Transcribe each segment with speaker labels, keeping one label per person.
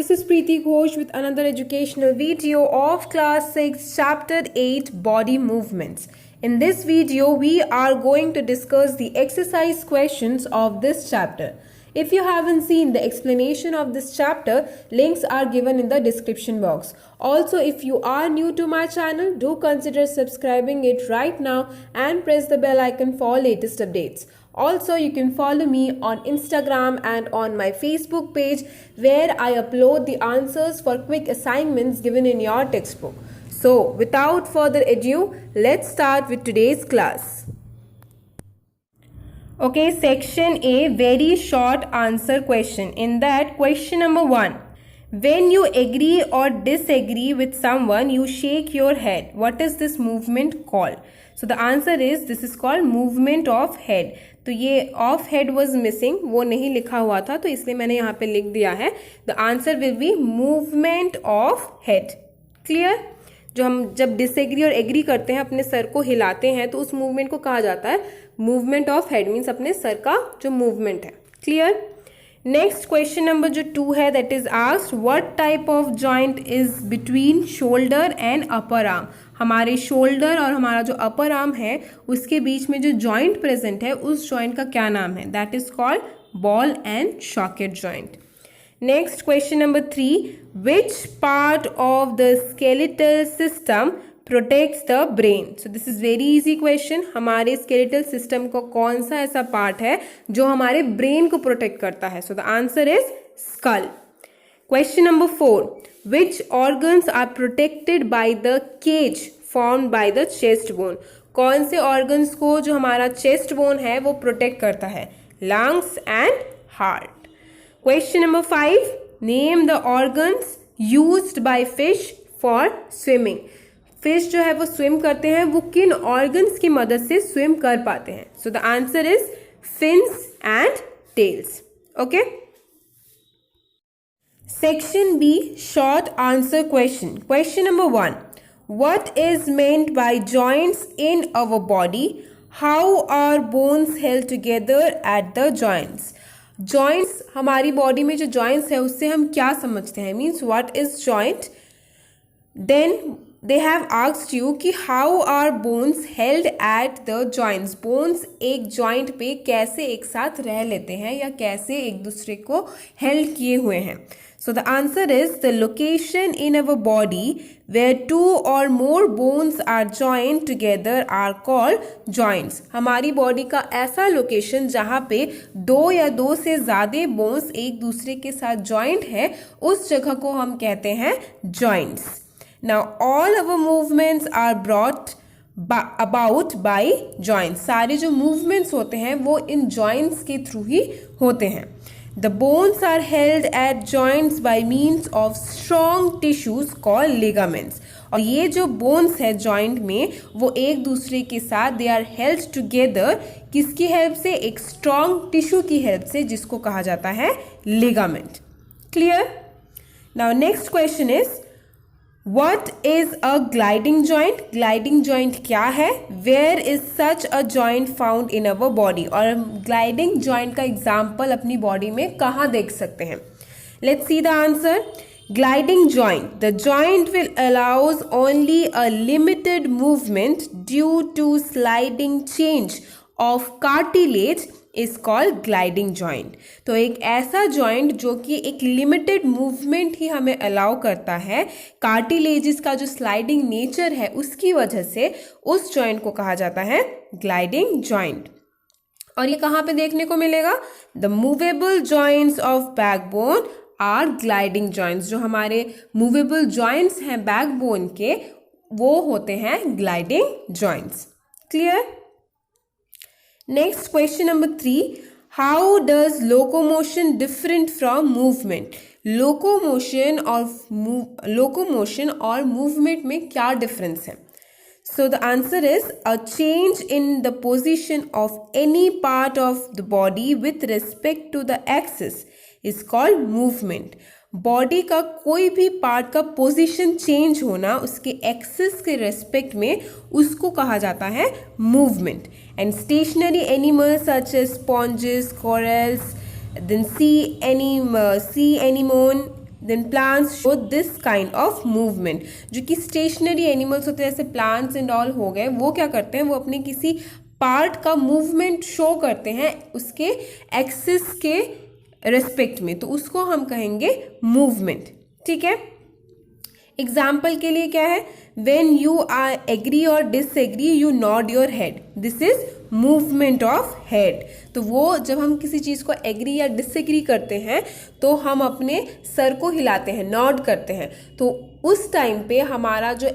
Speaker 1: this is prityghosh with another educational video of class 6 chapter 8 body movements. In this video we are going to discuss the exercise questions of this chapter. If you haven't seen the explanation of this chapter, links are given in the description box. Also, if you are new to my channel, do consider subscribing it right now and press the bell icon for latest updates. Also, you can follow me on Instagram and on my Facebook page where I upload the answers for quick assignments given in your textbook. So, without further ado, let's start with today's class. Okay, section A, very short answer question. In that, question number 1. When you agree or disagree with someone, you shake your head. What is this movement called? So the answer is, this is called movement of head. तो ये of head was missing, वो नहीं लिखा हुआ था, तो इसलिए मैंने यहाँ पे लिख दिया है. The answer will be movement of head. Clear? जो हम जब डिसएग्री और एग्री करते हैं, अपने सर को हिलाते हैं, तो उस मूवमेंट को कहा जाता है मूवमेंट ऑफ हेड. मीन्स अपने सर का जो मूवमेंट है. क्लियर? नेक्स्ट क्वेश्चन नंबर जो 2 है, that is asked what type of joint is between shoulder and upper arm. हमारे शोल्डर और हमारा जो अपर आर्म है उसके बीच में जो जॉइंट प्रेजेंट है, उस जॉइंट का क्या नाम है? That is called ball and socket joint. Next question नंबर 3, which part of the skeletal system protects the brain. So this is very easy question. हमारे स्केलेटल सिस्टम का कौन सा ऐसा पार्ट है जो हमारे ब्रेन को प्रोटेक्ट करता है? So the answer is skull. Question number 4, which organs are protected by the cage formed by the chest bone. कौन से organs को जो हमारा chest bone है वो protect करता है? lungs and heart. Question number 5, name the organs used by fish for swimming. Fish जो है वो swim करते हैं, वो किन organs की मदद से swim कर पाते हैं? So the answer is fins and tails. Okay? Section B, short answer question. Question number 1. What is meant by joints in our body? How are bones held together at the joints? Joints, हमारी body में जो joints है उससे हम क्या समझते हैं? Means what is joint? Then they have asked you कि how are bones held at the joints. Bones एक joint पे कैसे एक साथ रह लेते हैं या कैसे एक दूसरे को held किए हुए हैं? So the answer is the location in our body where 2 or more bones are joined together are called joints. हमारी बॉडी का ऐसा लोकेशन जहाँ पे 2 या 2 से ज़्यादा बोन्स एक दूसरे के साथ जॉइंट है, उस जगह को हम कहते हैं joints. Now all our movements are brought about by joints. सारे जो movements होते हैं वो इन joints के थ्रू ही होते हैं. The bones are held at joints by means of strong tissues called ligaments. और ये जो bones है joint में, वो एक दूसरे के साथ they are held together. किसकी help से? एक strong tissue की help से, जिसको कहा जाता है ligament. Clear? Now next question is, what is a gliding joint? Gliding joint क्या है? Where is such a joint found in our body? और gliding joint का example अपनी body में कहाँ देख सकते हैं? Let's see the answer. Gliding joint. The joint will allows only a limited movement due to sliding change of cartilage is called gliding joint. तो एक ऐसा joint जो कि एक limited movement ही हमें allow करता है, cartilages का जो sliding nature है उसकी वजह से उस joint को कहा जाता है gliding joint. और ये कहाँ पे देखने को मिलेगा? The movable joints of backbone are gliding joints. जो हमारे movable joints हैं backbone के, वो होते हैं gliding joints. Clear? Next question number 3, how does locomotion different from movement? Locomotion और movement में क्या difference है? So the answer is a change in the position of any part of the body with respect to the axis is called movement. Body का कोई भी part का position change होना उसके एक्सिस के रेस्पेक्ट में, उसको कहा जाता है movement. And stationary animals such as sponges, corals, then sea anemone, then plants show this kind of movement. जो कि स्टेशनरी एनिमल्स होते हैं जैसे प्लांट्स एंड ऑल हो गए, वो क्या करते हैं, वो अपने किसी पार्ट का मूवमेंट शो करते हैं उसके एक्सिस के रेस्पेक्ट में, तो उसको हम कहेंगे मूवमेंट। ठीक है, एग्जाम्पल के लिए क्या है, वेन यू आर एग्री और disagree you nod your head, this is movement of head. तो वो जब हम किसी चीज़ को एग्री या डिसएग्री करते हैं तो हम अपने सर को हिलाते हैं, नॉड करते हैं। तो उस टाइम पे हमारा जो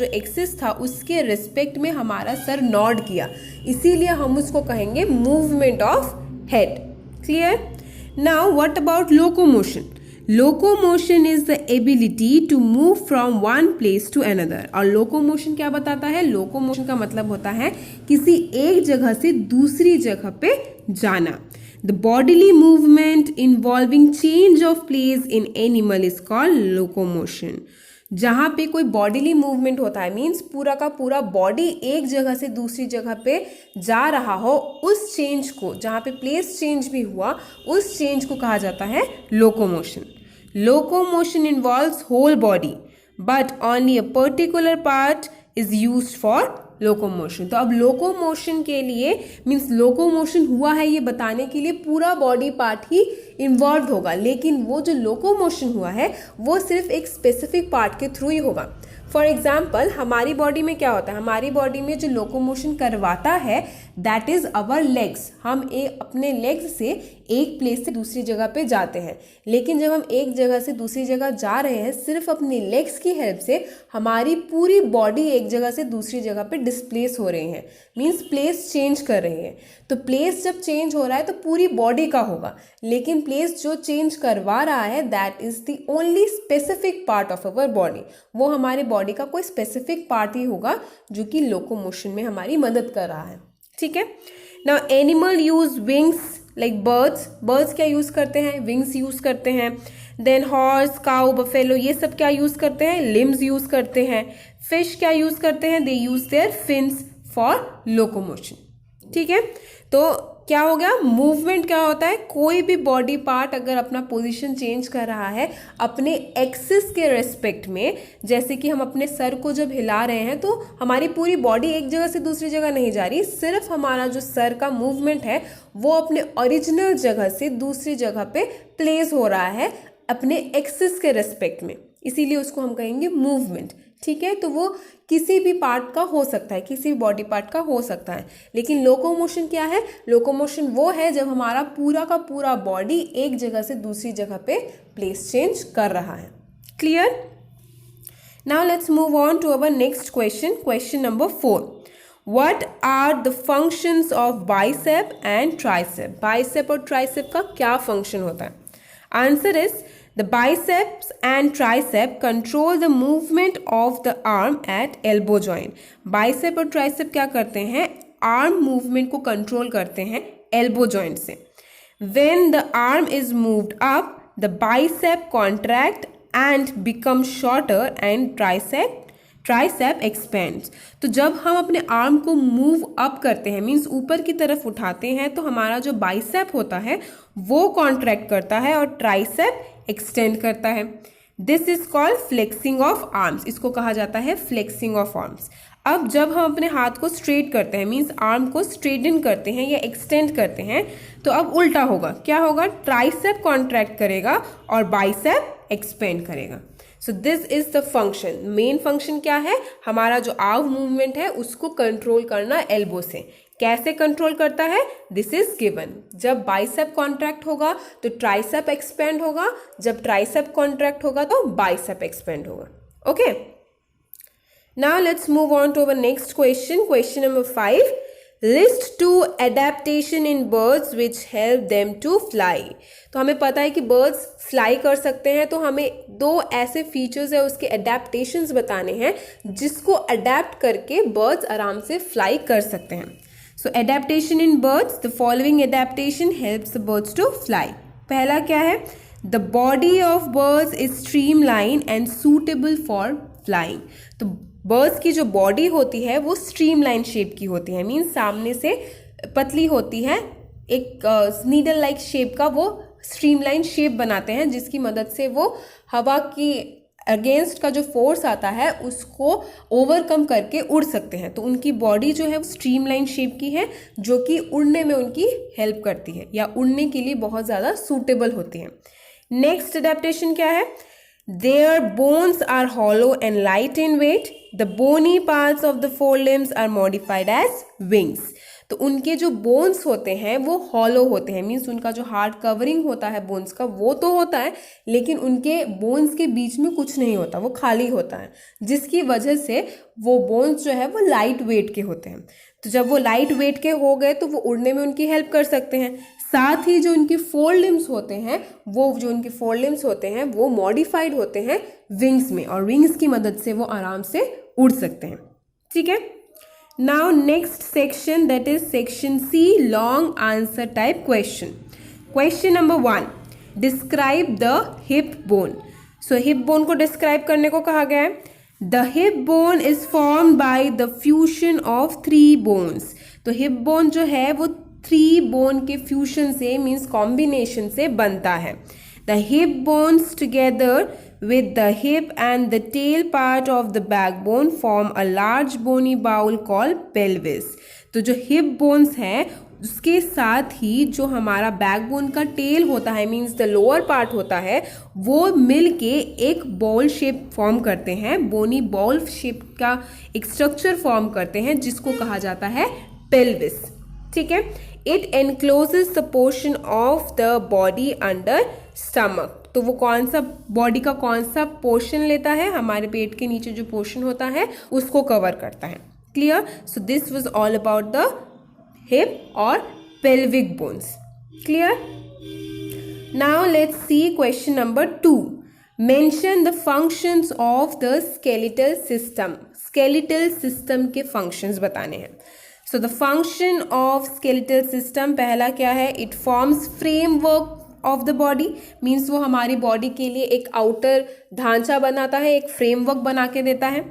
Speaker 1: एक्सिस था उसके रिस्पेक्ट में हमारा सर नॉड किया, इसीलिए हम उसको कहेंगे movement of head. Clear? Now what about locomotion? Locomotion is the ability to move from one place to another. और लोकोमोशन क्या बताता है? लोकोमोशन का मतलब होता है किसी एक जगह से दूसरी जगह पे जाना। The bodily movement involving change of place in animal is called locomotion. जहाँ पे कोई बॉडीली मूवमेंट होता है, मीन्स पूरा का पूरा बॉडी एक जगह से दूसरी जगह पे जा रहा हो, उस चेंज को, जहाँ पे प्लेस चेंज भी हुआ, उस चेंज को कहा जाता है locomotion. Locomotion involves whole body but only a particular part is used for locomotion. तो अब लोकोमोशन के लिए, मीन्स लोकोमोशन हुआ है ये बताने के लिए पूरा बॉडी पार्ट ही इन्वॉल्व होगा, लेकिन वो जो लोकोमोशन हुआ है वो सिर्फ एक स्पेसिफिक पार्ट के थ्रू ही होगा। फॉर एग्जाम्पल, हमारी बॉडी में क्या होता है, हमारी बॉडी में जो लोकोमोशन करवाता है दैट इज अवर लेग्स। हम अपने लेग्स से एक प्लेस से दूसरी जगह पे जाते हैं, लेकिन जब हम एक जगह से दूसरी जगह जा रहे हैं सिर्फ अपनी लेग्स की हेल्प से, हमारी पूरी बॉडी एक जगह से दूसरी जगह पे डिस्प्लेस हो रही है, मीन्स प्लेस चेंज कर रही है। तो प्लेस जब चेंज हो रहा है तो पूरी बॉडी का होगा, लेकिन प्लेस जो चेंज करवा रहा है that is the only specific part of our body. वो हमारे बॉडी का कोई स्पेसिफिक पार्ट ही होगा जो कि लोकोमोशन में हमारी मदद कर रहा है। ठीक है, now animal use wings like birds क्या यूज करते हैं, विंग्स यूज करते हैं। देन हॉर्स, काउ, बफेलो ये सब क्या यूज करते हैं, लिम्स यूज करते हैं। फिश क्या यूज करते हैं, they use their fins for locomotion. ठीक है, तो क्या हो गया, मूवमेंट क्या होता है, कोई भी बॉडी पार्ट अगर अपना पोजीशन चेंज कर रहा है अपने एक्सिस के रेस्पेक्ट में, जैसे कि हम अपने सर को जब हिला रहे हैं तो हमारी पूरी बॉडी एक जगह से दूसरी जगह नहीं जा रही, सिर्फ हमारा जो सर का मूवमेंट है वो अपने ओरिजिनल जगह से दूसरी जगह पे प्लेस हो रहा है अपने एक्सिस के रेस्पेक्ट में, इसीलिए उसको हम कहेंगे मूवमेंट। ठीक है, तो वो किसी भी पार्ट का हो सकता है, किसी भी बॉडी पार्ट का हो सकता है। लेकिन लोकोमोशन क्या है, लोकोमोशन वो है जब हमारा पूरा का पूरा बॉडी एक जगह से दूसरी जगह पे प्लेस चेंज कर रहा है। Clear? Now let's move on to our next question, question number 4। What are the functions of bicep and tricep? Bicep और ट्राइसेप का क्या फंक्शन होता है? Answer is the biceps and tricep control the movement of the arm at elbow joint. Bicep और tricep क्या करते हैं, arm movement को control करते हैं elbow joint से. When the arm is moved up, the bicep contract and become shorter and tricep expends. तो जब हम अपने आर्म को मूव अप करते हैं, मीन्स ऊपर की तरफ उठाते हैं, तो हमारा जो बाइसेप होता है वो कॉन्ट्रैक्ट करता है और ट्राइसेप एक्सटेंड करता है। This is called flexing of arms, इसको कहा जाता है फ्लेक्सिंग ऑफ आर्म्स। अब जब हम अपने हाथ को स्ट्रेट करते हैं, मीन्स आर्म को स्ट्रेटन करते हैं या एक्सटेंड करते हैं, तो अब उल्टा होगा, क्या होगा, ट्राइसेप कॉन्ट्रैक्ट करेगा और बाइसेप एक्सपेंड करेगा। So this is the function. Main function क्या है, हमारा जो आर्म मूवमेंट है उसको कंट्रोल करना एल्बो से। कैसे कंट्रोल करता है, दिस इज गिवन। जब बाइसेप कॉन्ट्रैक्ट होगा तो ट्राइसेप एक्सपेंड होगा, जब ट्राइसेप कॉन्ट्रैक्ट होगा तो बाइसेप एक्सपेंड होगा। Okay, now let's move on to our next question, question number 5। List 2 adaptation in birds which help them to fly. तो हमें पता है कि बर्ड्स फ्लाई कर सकते हैं, तो हमें 2 ऐसे फीचर्स है उसके एडेप्टेशंस बताने हैं जिसको अडेप्ट करके बर्ड्स आराम से फ्लाई कर सकते हैं। So adaptation in birds, the following adaptation helps the birds to fly. पहला क्या है, the body of birds is streamline and suitable for flying. तो बर्ड्स की जो बॉडी होती है वो स्ट्रीमलाइन शेप की होती है, मीन्स सामने से पतली होती है, एक नीडल लाइक शेप का वो स्ट्रीमलाइन शेप बनाते हैं, जिसकी मदद से वो हवा की अगेंस्ट का जो फोर्स आता है उसको ओवरकम करके उड़ सकते हैं। तो उनकी बॉडी जो है वो स्ट्रीमलाइन शेप की है, जो कि उड़ने में उनकी हेल्प करती है या उड़ने के लिए बहुत ज़्यादा सूटेबल होती है। नेक्स्ट अडेप्टेशन क्या है? Their bones are hollow and light in weight. The bony parts of the forelimbs are modified as wings. तो उनके जो बोन्स होते हैं वो हॉलो होते हैं, मीन्स उनका जो हार्ड कवरिंग होता है बोन्स का वो तो होता है, लेकिन उनके बोन्स के बीच में कुछ नहीं होता, वो खाली होता है, जिसकी वजह से वो बोन्स जो है वो लाइट वेट के होते हैं। तो जब वो लाइट वेट के हो गए तो वो उड़ने में उनकी हेल्प कर सकते हैं। साथ ही जो उनके फोर लिम्स होते हैं वो मॉडिफाइड होते हैं विंग्स में, और विंग्स की मदद से वो आराम से उड़ सकते हैं। ठीक है, now next section, that is section C, long answer type question. Question number 1, describe the hip bone. So hip bone को डिस्क्राइब करने को कहा गया है। The hip bone is formed by the fusion of 3 bones. तो hip bone जो है वो 3 बोन के फ्यूजन से, मीन्स कॉम्बिनेशन से बनता है। The hip bones together with the hip and the tail part of the backbone form a large bony bowl called pelvis. तो जो hip bones है उसके साथ ही जो हमारा बैकबोन का टेल होता है, मीन्स द लोअर पार्ट होता है, वो मिल के एक बॉल शेप फॉर्म करते हैं, बोनी बॉल शेप का एक स्ट्रक्चर फॉर्म करते हैं, जिसको कहा जाता है पेल्विस। ठीक है, it encloses the portion of the body under stomach. तो वो कौन सा बॉडी का कौन सा पोर्शन लेता है? हमारे पेट के नीचे जो पोर्शन होता है उसको कवर करता है। Clear? So this was all about the hip और pelvic bones. Clear? Now let's see question number 2। Mention the functions of the skeletal system. Skeletal system के फंक्शंस बताने हैं। So the function of skeletal system, पहला क्या है? It forms framework of the body, means वो हमारी body के लिए एक आउटर ढांचा बनाता है, एक फ्रेमवर्क बना के देता है।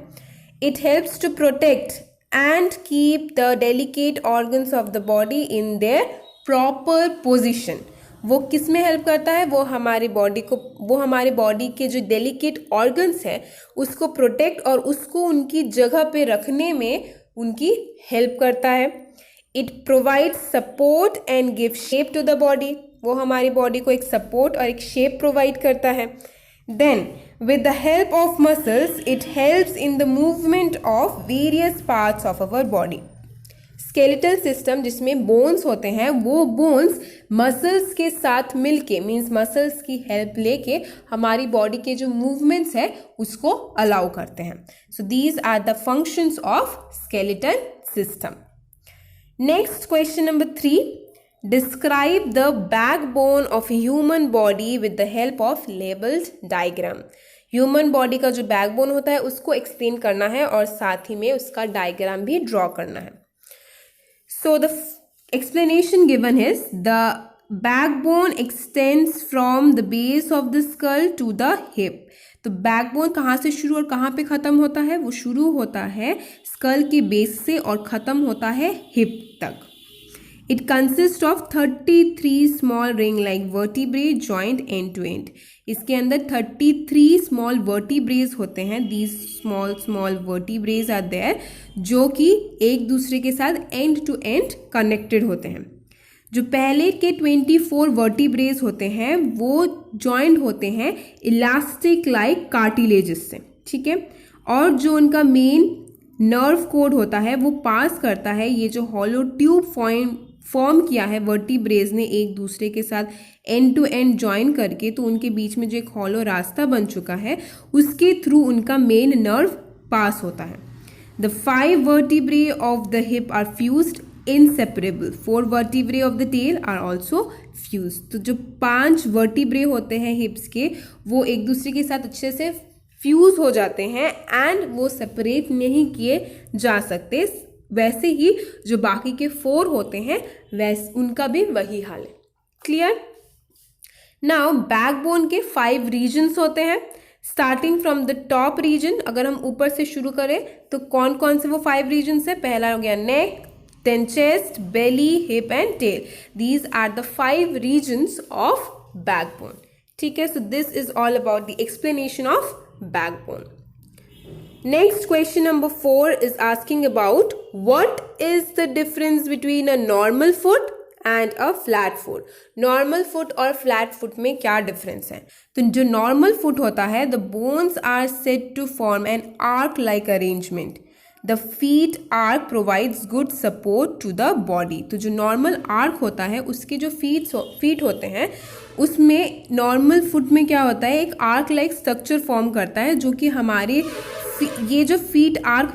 Speaker 1: It helps to protect and keep the delicate organs of the body in their proper position. वो किस में हेल्प करता है? वो हमारी बॉडी के जो डेलिकेट ऑर्गन्स हैं उसको प्रोटेक्ट और उसको उनकी जगह पे रखने में उनकी हेल्प करता है। It provides support and give shape to the body. वो हमारी बॉडी को एक सपोर्ट और एक शेप प्रोवाइड करता है। Then with the help of muscles it helps in the movement of various parts of our body. Skeletal system जिसमें bones होते हैं, वो बोन्स मसल्स के साथ मिलके, मीन्स मसल्स की हेल्प लेके हमारी बॉडी के जो मूवमेंट्स है उसको अलाउ करते हैं। So these are the functions of skeletal system. Next question नंबर 3, describe the backbone of a human body with the help of labeled diagram. Human body का जो बैकबोन होता है उसको एक्सप्लेन करना है और साथ ही में उसका डायग्राम भी ड्रॉ करना है। So the explanation given is the backbone extends from the base of the skull to the hip. तो बैकबोन कहाँ से शुरू और कहाँ पे ख़त्म होता है? वो शुरू होता है स्कल के बेस से और ख़त्म होता है हिप तक। It consists of 33 small ring-like vertebrae joined end to end. इसके अंदर 33 small vertebrae होते हैं। These small vertebrae are there, जो कि एक दूसरे के साथ end to end connected होते हैं। जो पहले के 24 vertebrae होते हैं वो joined होते हैं elastic like cartilages से। ठीक है, और जो उनका मेन नर्व कोड होता है वो पास करता है ये जो हॉलो ट्यूब फॉर्म किया है वर्टिब्रेज ने एक दूसरे के साथ एंड टू एंड ज्वाइन करके, तो उनके बीच में जो एक हॉलो रास्ता बन चुका है उसके थ्रू उनका मेन नर्व पास होता है। The 5 vertebrae of the hip are fused inseparable. 4 vertebrae of the tail are also fused. तो जो 5 vertebrae होते हैं हिप्स के वो एक दूसरे के साथ अच्छे से फ्यूज हो जाते हैं एंड वो सेपरेट नहीं किए जा सकते। वैसे ही जो बाकी के 4 होते हैं वैसे उनका भी वही हाल है। क्लियर? नाउ बैकबोन के 5 रीजन्स होते हैं। Starting from the top region, अगर हम ऊपर से शुरू करें तो कौन कौन से वो 5 रीजन्स है? पहला हो गया नेक, then chest, belly, hip and tail. These are the 5 regions of backbone. ठीक है, so this is all about the explanation of backbone. Next, question number 4 is asking about what is the difference between a normal foot and a flat foot. Normal foot और flat foot में क्या difference है? तो जो normal foot होता है, the bones are said to form an arc-like arrangement. The feet arc provides good support to the body. तो जो normal arc होता है, उसके जो feet होते हैं, उसमें normal foot में क्या होता है, एक arc-like structure form करता है, जो कि हमारे ये जो feet arc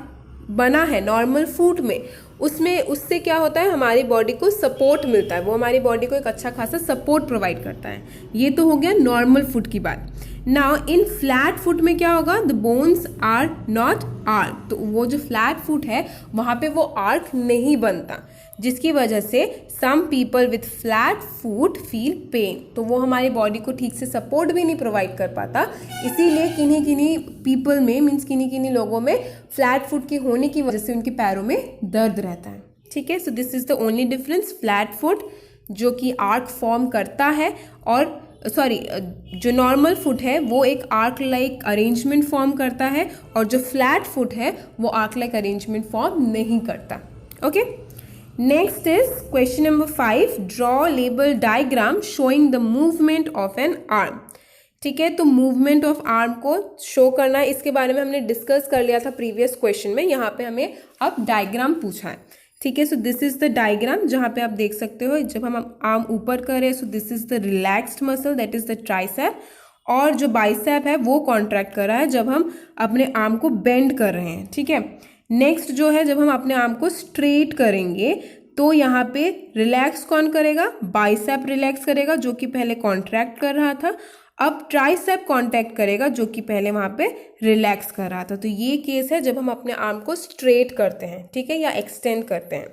Speaker 1: बना है नॉर्मल फूट में, उसमें उससे क्या होता है, हमारी बॉडी को सपोर्ट मिलता है, वो हमारी बॉडी को एक अच्छा खासा सपोर्ट प्रोवाइड करता है. ये तो हो गया नॉर्मल फुट की बात. नाउ इन फ्लैट फुट में क्या होगा, the bones are not arch. तो वो जो फ्लैट फुट है वहाँ पे वो आर्क नहीं बनता, जिसकी वजह से some people with flat foot feel pain. तो वो हमारी बॉडी को ठीक से सपोर्ट भी नहीं प्रोवाइड कर पाता, इसीलिए किन्हीं पीपल में मीन्स किन्हीं लोगों में फ्लैट फुट के होने की वजह से उनके पैरों में दर्द रहता है. ठीक है, so this is the only difference. Flat foot जो कि आर्क फॉर्म करता है, और जो नॉर्मल फुट है वो एक आर्क लाइक अरेंजमेंट फॉर्म करता है, और जो फ्लैट फुट है वो आर्क लाइक अरेंजमेंट फॉर्म नहीं करता. Okay, next is question number 5. Draw label diagram showing the movement of N arm. ठीक है, तो मूवमेंट ऑफ आर्म को शो करना है, इसके बारे में हमने डिस्कस कर लिया था प्रीवियस क्वेश्चन में. यहाँ पे हमें अब डायग्राम पूछा है. ठीक है, so this is the diagram, जहाँ पे आप देख सकते हो जब हम आर्म ऊपर करें, so this is the relaxed muscle, that is the tricep, और जो बाइसेप है वो कॉन्ट्रैक्ट कर रहा है जब हम अपने आर्म को बेंड कर रहे हैं. ठीक है, नेक्स्ट जो है जब हम अपने आर्म को स्ट्रेट करेंगे तो यहाँ पे रिलैक्स कौन करेगा, बाइसेप रिलैक्स करेगा जो कि पहले कॉन्ट्रैक्ट कर रहा था. अब ट्राइसेप कॉन्टैक्ट करेगा जो कि पहले वहाँ पे रिलैक्स कर रहा था. तो ये केस है जब हम अपने आर्म को स्ट्रेट करते हैं. ठीक है, या एक्सटेंड करते हैं.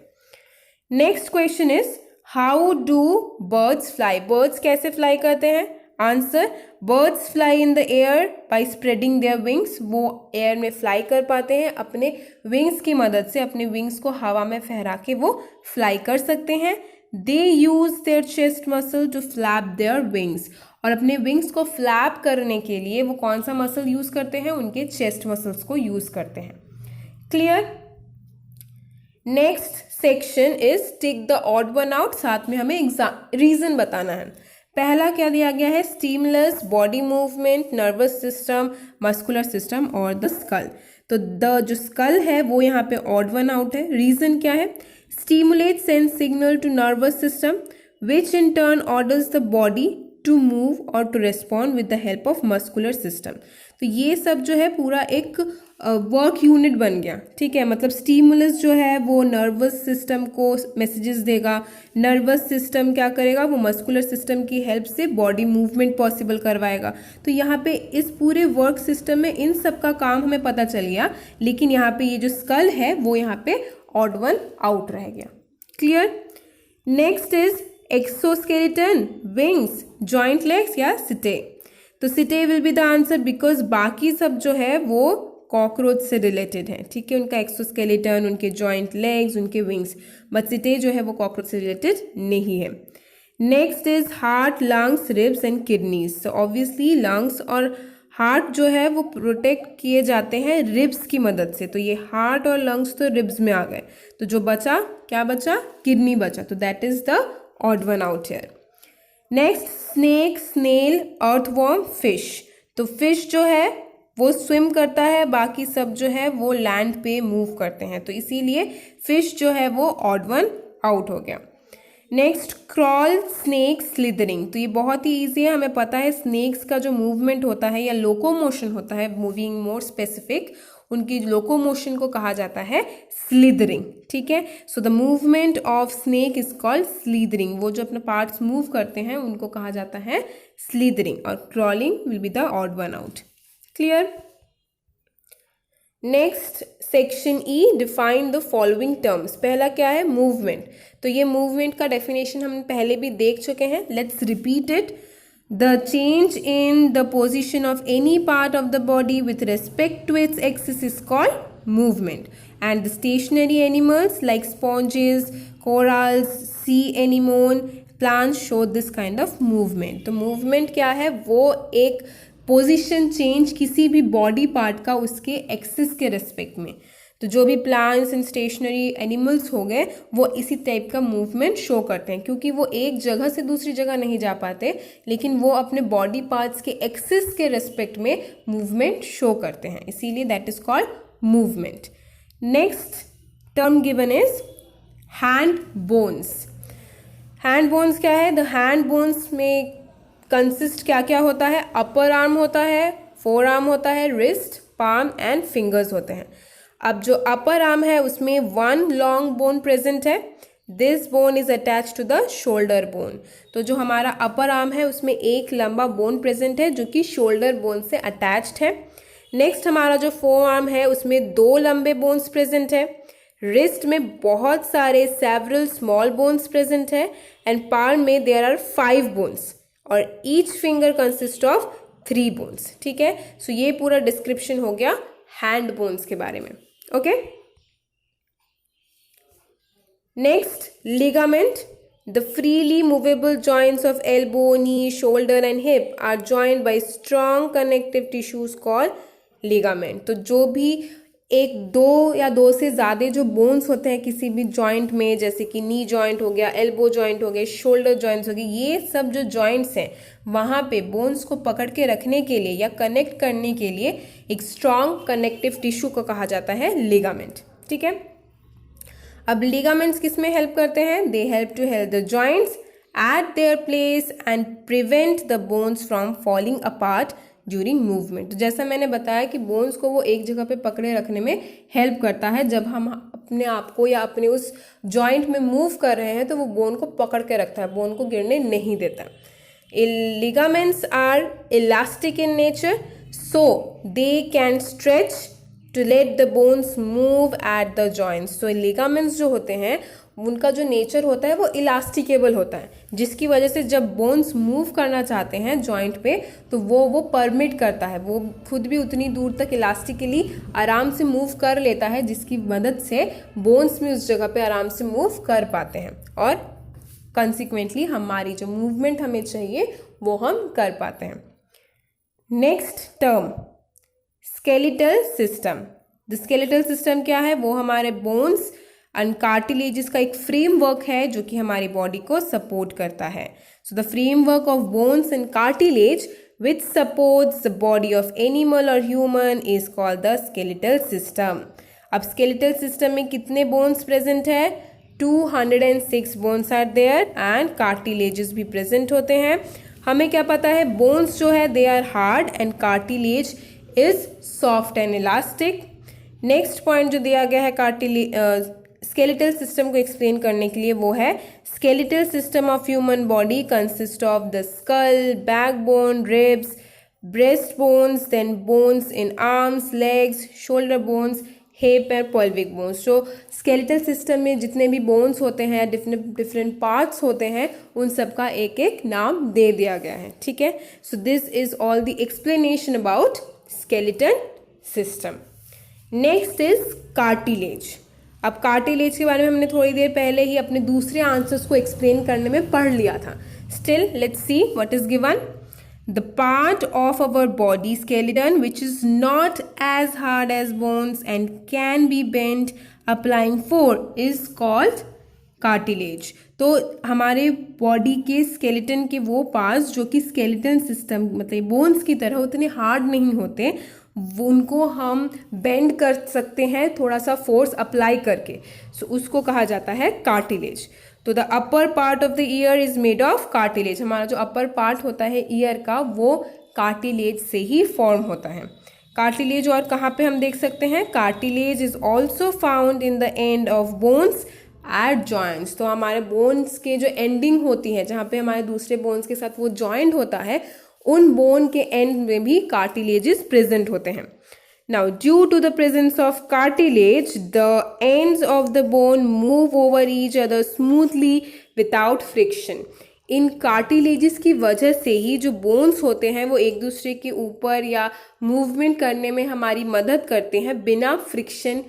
Speaker 1: Next question is how do birds fly. Birds कैसे फ्लाई करते हैं? Answer, birds fly in the air by spreading their wings. वो एयर में फ्लाई कर पाते हैं अपने विंग्स की मदद से, अपने विंग्स को हवा में फहरा के वो फ्लाई कर सकते हैं. They use their chest muscle to flap their wings. और अपने विंग्स को फ्लैप करने के लिए वो कौन सा मसल यूज करते हैं? उनके चेस्ट मसल्स को यूज करते हैं. Clear? Next section is tick the odd one out. साथ में हमें रीजन बताना है. पहला क्या दिया गया है? Stimulus, body movement, nervous system, muscular system और द स्कल. तो द जो स्कल है वो यहाँ पे ऑड वन आउट है. रीजन क्या है? Stimulate sense signal to nervous system which in turn orders the body to move और to respond with the help of muscular system. तो ये सब जो है पूरा एक वर्क यूनिट बन गया. ठीक है, मतलब स्टिमुलस जो है वो नर्वस सिस्टम को मैसेजेस देगा, नर्वस सिस्टम क्या करेगा, वो मस्कुलर सिस्टम की हेल्प से बॉडी मूवमेंट पॉसिबल करवाएगा. तो यहाँ पे इस पूरे वर्क सिस्टम में इन सब का काम हमें पता चल गया, लेकिन यहाँ पे ये जो स्कल है वो यहाँ पे ऑड वन आउट रह गया. Clear? Next is exoskeleton, wings, joint legs या सिटे. तो setae will be the answer because बाकी सब जो है वो कॉकरोच से रिलेटेड है. ठीक है, उनका एक्सोस्केलेटन, उनके जॉइंट लेग्स, उनके विंग्स, बट सिटे जो है वो कॉकरोच से रिलेटेड नहीं है. Next is heart, lungs, ribs and kidneys. तो ऑब्वियसली लंग्स और हार्ट जो है वो प्रोटेक्ट किए जाते हैं रिब्स की मदद से. तो ये हार्ट और लंग्स तो रिब्स में आ गए, तो जो बचा क्या बचा? किडनी बचा. तो that is the odd one out here. Next snake, snail, earthworm, fish. तो फिश जो है वो स्विम करता है, बाकी सब जो है वो लैंड पे मूव करते हैं, तो इसीलिए फिश जो है वो ऑड वन आउट हो गया. Next crawl, snake, slithering. तो ये बहुत ही ईजी है, हमें पता है स्नेक्स का जो मूवमेंट होता है या लोकोमोशन होता है, मूविंग मोर स्पेसिफिक, उनकी लोकोमोशन को कहा जाता है स्लिदरिंग. ठीक है, so the movement of snake is called slithering. वो जो अपने पार्ट्स मूव करते हैं उनको कहा जाता है स्लिदरिंग, और crawling will be the odd one out. Clear? Next section E, define the following terms. पहला क्या है? मूवमेंट. तो ये मूवमेंट का डेफिनेशन हम पहले भी देख चुके हैं. Let's repeat it. The change in the position of any part of the body with respect to its axis is called movement. And the stationary animals like sponges, corals, sea anemone, plants show this kind of movement. तो movement क्या है, वो एक position change किसी भी body part का उसके axis के रेस्पेक्ट में। तो जो भी प्लांट्स एंड स्टेशनरी एनिमल्स हो गए वो इसी टाइप का मूवमेंट शो करते हैं, क्योंकि वो एक जगह से दूसरी जगह नहीं जा पाते, लेकिन वो अपने बॉडी पार्ट्स के एक्सिस के रेस्पेक्ट में मूवमेंट शो करते हैं, इसीलिए that is called movement. Next term given is hand bones. Hand bones क्या है, द हैंड बोन्स में कंसिस्ट क्या क्या होता है, अपर आर्म होता है, फोर आर्म होता है, रिस्ट, पाम एंड फिंगर्स होते हैं। अब जो अपर आर्म है उसमें वन लॉन्ग बोन प्रेजेंट है, this bone is attach to the shoulder bone. तो जो हमारा अपर आर्म है उसमें एक लंबा बोन प्रेजेंट है जो कि शोल्डर बोन से अटैच्ड है। नेक्स्ट हमारा जो फोर आर्म है उसमें दो लंबे बोन्स प्रेजेंट है, रिस्ट में बहुत सारे सेवरल स्मॉल बोन्स प्रेजेंट है, एंड पाम में देयर आर 5 बोन्स और each finger consist of 3 bones. ठीक है, सो ये पूरा डिस्क्रिप्शन हो गया हैंड बोन्स के बारे में। Okay, next ligament. The freely movable joints of elbow, knee, shoulder and hip are joined by strong connective tissues called ligament. तो जो भी एक दो या दो से ज़्यादा जो बोन्स होते हैं किसी भी जॉइंट में, जैसे कि नी जॉइंट हो गया, एल्बो जॉइंट हो गए, शोल्डर जॉइंट्स हो गए, ये सब जो जॉइंट्स हैं वहाँ पे बोन्स को पकड़ के रखने के लिए या कनेक्ट करने के लिए एक स्ट्रॉन्ग कनेक्टिव टिश्यू को कहा जाता है लिगामेंट। ठीक है, अब लिगामेंट्स किस में हेल्प करते हैं, they help to help the joints at their place and prevent the bones from falling apart during movement. तो जैसा मैंने बताया कि बोन्स को वो एक जगह पे पकड़े रखने में हेल्प करता है, जब हम अपने आप को या अपने उस जॉइंट में मूव कर रहे हैं तो वो बोन को पकड़ के रखता है, बोन को गिरने नहीं देता। Ligaments are elastic in nature, so they can stretch to let the bones move at the joints. तो लिगामेंट्स जो होते हैं उनका जो नेचर होता है वो इलास्टिकेबल होता है, जिसकी वजह से जब बोन्स मूव करना चाहते हैं जॉइंट पे तो वो परमिट करता है, वो खुद भी उतनी दूर तक इलास्टिकली आराम से मूव कर लेता है, जिसकी मदद से बोन्स में उस जगह पे आराम से मूव कर पाते हैं और कंसिक्वेंटली हमारी जो मूवमेंट हमें चाहिए वो हम कर पाते हैं। Next term skeletal system. The skeletal system क्या है, वो हमारे बोन्स एंड कार्टिलेजेस का एक फ्रेमवर्क है जो कि हमारी बॉडी को सपोर्ट करता है। So the framework of bones and cartilage which supports the body of animal और human is called the skeletal system. अब स्केलेटल सिस्टम में कितने बोन्स प्रेजेंट है, 206 bones are there and cartilages भी प्रेजेंट होते हैं। हमें क्या पता है, बोन्स जो है they are hard and cartilage is soft and elastic. Next point जो दिया गया है स्केलेटल सिस्टम को एक्सप्लेन करने के लिए वो है skeletal system of human body consist of the skull, backbone, ribs, breast bones, then bones in arms, legs, shoulder bones, hip and pelvic bones. जो स्केलेटल सिस्टम में जितने भी बोन्स होते हैं, डिफरेंट पार्ट्स होते हैं, उन सब का एक एक नाम दे दिया गया है। ठीक है, so this is all the explanation about skeletal system. Next is cartilage. अब कार्टिलेज के बारे में हमने थोड़ी देर पहले ही अपने दूसरे आंसर्स को एक्सप्लेन करने में पढ़ लिया था। Still let's see what is given. The part of our body skeleton which is not as hard as bones and can be bent applying force is called cartilage. तो हमारे बॉडी के skeleton के वो पार्ट्स जो कि skeleton system मतलब bones की तरह उतने हार्ड नहीं होते, उनको हम बेंड कर सकते हैं थोड़ा सा फोर्स अप्लाई करके, सो उसको कहा जाता है कार्टिलेज। तो the upper part of the year is made of cartilage. हमारा जो अपर पार्ट होता है ईयर का वो कार्टिलेज से ही फॉर्म होता है। कार्टिलेज और कहाँ पे हम देख सकते हैं, cartilage is also found in the end of bones at joints. तो हमारे बोन्स के जो एंडिंग होती है, जहाँ पे हमारे दूसरे बोन्स के साथ वो जॉइंट होता है, उन बोन के एंड में भी कार्टिलेजेस प्रेजेंट होते हैं। Now due to the presence of cartilage the ends of the bone move over each other smoothly without friction. इन कार्टिलेजेस की वजह से ही जो बोन्स होते हैं वो एक दूसरे के ऊपर या मूवमेंट करने में हमारी मदद करते हैं बिना फ्रिक्शन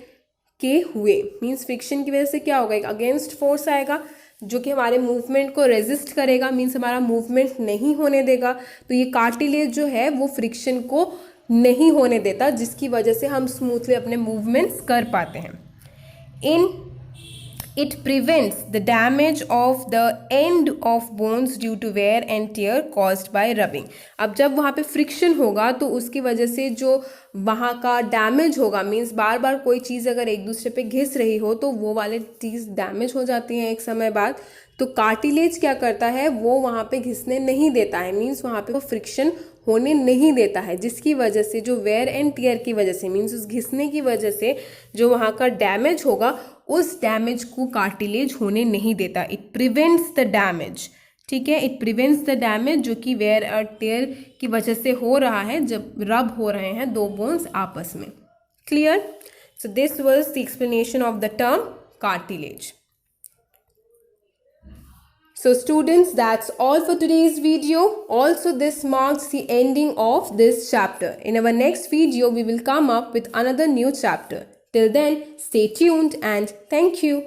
Speaker 1: के हुए। मीन्स फ्रिक्शन की वजह से क्या होगा, एक अगेंस्ट फोर्स आएगा, जो कि हमारे मूवमेंट को रेजिस्ट करेगा, मीन्स हमारा मूवमेंट नहीं होने देगा। तो ये कार्टिलेज जो है वो फ्रिक्शन को नहीं होने देता, जिसकी वजह से हम स्मूथली अपने मूवमेंट्स कर पाते हैं। It prevents the damage of the end of bones due to wear and tear caused by rubbing. अब जब वहाँ पे फ्रिक्शन होगा तो उसकी वजह से जो वहाँ का डैमेज होगा, मीन्स बार बार कोई चीज़ अगर एक दूसरे पे घिस रही हो तो वो वाले चीज़ डैमेज हो जाती हैं एक समय बाद। तो कार्टिलेज क्या करता है, वो वहाँ पे घिसने नहीं देता है, मीन्स वहाँ पे वो फ्रिक्शन होने नहीं देता है, जिसकी वजह से जो वेयर एंड टियर की वजह से, मीन्स उस घिसने की वजह से जो वहाँ का डैमेज होगा उस डैमेज को कार्टिलेज होने नहीं देता। इट प्रिवेंट्स द डैमेज, ठीक है, इट प्रिवेंट्स द डैमेज जो कि वेयर और टियर की वजह से हो रहा है जब रब हो रहे हैं दो बोन्स आपस में। Clear? So this was the explanation of the term cartilage. So students, that's all for today's video. Also, this marks the ending of this chapter. In our next video, we will come up with another new chapter. Till then, stay tuned and thank you.